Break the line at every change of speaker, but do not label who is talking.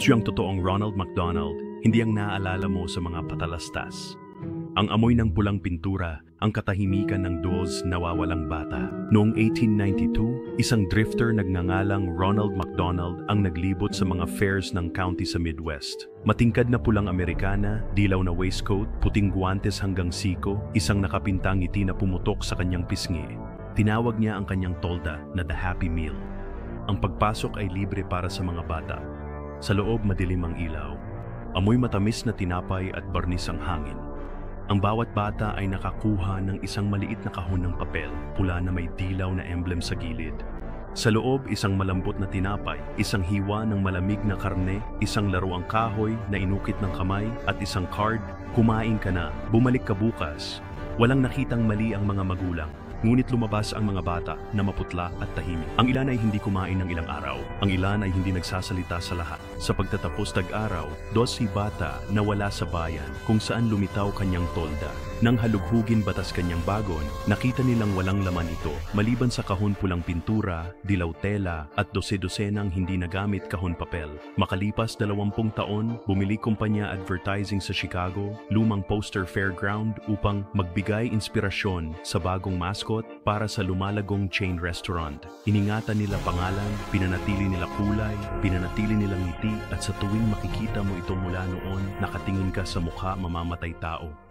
Siyang totoong Ronald McDonald, hindi ang naaalala mo sa mga patalastas. Ang amoy ng pulang pintura, ang katahimikan ng dos nawawalang bata. Noong 1892, isang drifter nagngangalang Ronald McDonald ang naglibot sa mga fairs ng county sa Midwest. Matingkad na pulang Amerikana, dilaw na waistcoat, puting guwantes hanggang siko, isang nakapintang ngiti na pumutok sa kanyang pisngi. Tinawag niya ang kanyang tolda na The Happy Meal. Ang pagpasok ay libre para sa mga bata. Sa loob madilim ang ilaw. Amoy matamis na tinapay at barnis ang hangin. Ang bawat bata ay nakakuha ng isang maliit na kahon ng papel, pula na may dilaw na emblem sa gilid. Sa loob, isang malambot na tinapay, isang hiwa ng malamig na karne, isang laruang kahoy na inukit ng kamay, at isang card, kumain ka na, bumalik ka bukas. Walang nakitang mali ang mga magulang. Ngunit lumabas ang mga bata na maputla at tahimik. Ang ilan ay hindi kumain ng ilang araw. Ang ilan ay hindi nagsasalita sa lahat. Sa pagtatapos tag-araw, 12 bata na wala sa bayan kung saan lumitaw kanyang tolda. Nang halughugin batas kanyang bagon, nakita nilang walang laman ito, maliban sa kahon pulang pintura, dilaw tela, at dose-dosenang hindi nagamit kahon papel. Makalipas 20 taon, bumili kumpanya advertising sa Chicago, lumang poster fairground upang magbigay inspirasyon sa bagong mascot para sa lumalagong chain restaurant. Iningatan nila pangalan, pinanatili nila kulay, pinanatili nilang ngiti, at sa tuwing makikita mo ito mula noon, nakatingin ka sa mukha mamamatay tao.